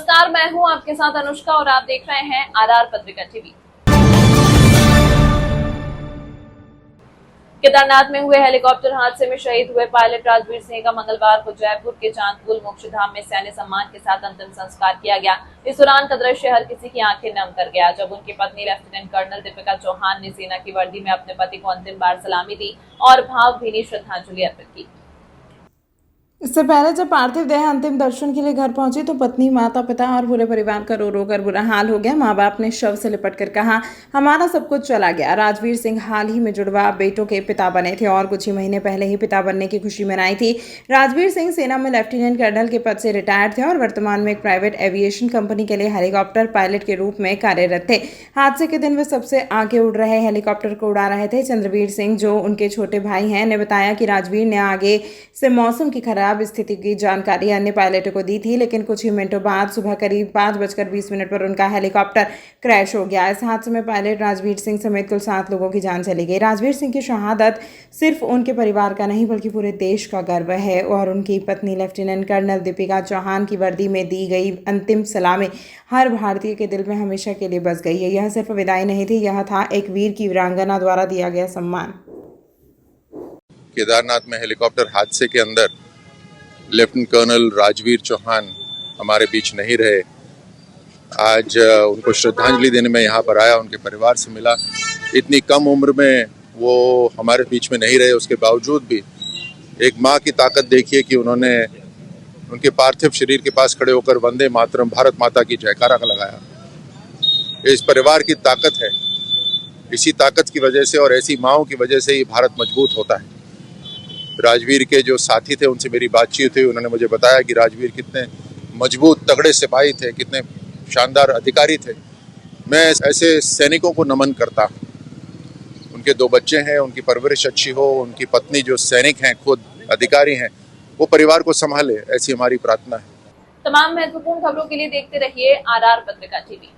नमस्कार, मैं हूं आपके साथ अनुष्का और आप देख रहे हैं आरआर पत्रिका टीवी। केदारनाथ में हुए हेलीकॉप्टर हादसे में शहीद हुए पायलट राजवीर सिंह का मंगलवार को जयपुर के चांदपुल मोक्षधाम में सैन्य सम्मान के साथ अंतिम संस्कार किया गया। इस दौरान का दृश्य हर किसी की आंखें नम कर गया, जब उनकी पत्नी लेफ्टिनेंट कर्नल दीपिका चौहान ने सेना की वर्दी में अपने पति को अंतिम बार सलामी दी और भावभीनी श्रद्धांजलि अर्पित की। इससे पहले जब पार्थिव देह अंतिम दर्शन के लिए घर पहुंची तो पत्नी, माता पिता और पूरे परिवार का रो रो कर बुरा हाल हो गया। मां बाप ने शव से लिपट कर कहा, हमारा सब कुछ चला गया। राजवीर सिंह हाल ही में जुड़वा बेटों के पिता बने थे और कुछ ही महीने पहले ही पिता बनने की खुशी मनाई थी। राजवीर सिंह सेना में लेफ्टिनेंट कर्नल के पद से रिटायर्ड थे और वर्तमान में एक प्राइवेट एविएशन कंपनी के लिए हेलीकॉप्टर पायलट के रूप में कार्यरत थे। हादसे के दिन वे सबसे आगे उड़ रहे हेलीकॉप्टर को उड़ा रहे थे। चंद्रवीर सिंह, जो उनके छोटे भाई हैं, ने बताया कि राजवीर ने आगे से मौसम की खराब स्थिति की जानकारी अन्य पायलटों को दी थी, लेकिन कुछ ही मिनटों बाद सुबह करीब 5:20 पर उनका हेलीकॉप्टर क्रैश हो गया। इस हादसे में पायलट राजवीर सिंह समेत कुल 7 लोगों की जान चली गई। राजवीर सिंह की शहादत सिर्फ उनके परिवार का नहीं बल्कि पूरे देश का गर्व है और उनकी पत्नी लेफ्टिनेंट कर्नल दीपिका चौहान की वर्दी में दी गई अंतिम सलामी हर भारतीय के दिल में हमेशा के लिए बस गई है। यह सिर्फ विदाई नहीं थी, यह था एक वीर की वीरांगना द्वारा दिया गया सम्मान। केदारनाथ में हेलीकॉप्टर हादसे के अंदर लेफ्टिनेंट कर्नल राजवीर चौहान हमारे बीच नहीं रहे। आज उनको श्रद्धांजलि देने में यहाँ पर आया, उनके परिवार से मिला। इतनी कम उम्र में वो हमारे बीच में नहीं रहे, उसके बावजूद भी एक माँ की ताकत देखिए कि उन्होंने उनके पार्थिव शरीर के पास खड़े होकर वंदे मातरम, भारत माता की जयकारा लगाया। इस परिवार की ताकत है, इसी ताकत की वजह से और ऐसी माँओं की वजह से ही भारत मजबूत होता है। राजवीर के जो साथी थे उनसे मेरी बातचीत हुई, उन्होंने मुझे बताया कि राजवीर कितने मजबूत तगड़े सिपाही थे, कितने शानदार अधिकारी थे। मैं ऐसे सैनिकों को नमन करता हूँ। उनके 2 बच्चे हैं, उनकी परवरिश अच्छी हो, उनकी पत्नी जो सैनिक हैं, खुद अधिकारी हैं, वो परिवार को संभाले, ऐसी हमारी प्रार्थना है। तमाम महत्वपूर्ण खबरों के लिए देखते रहिए आरआर पत्रिका टीवी।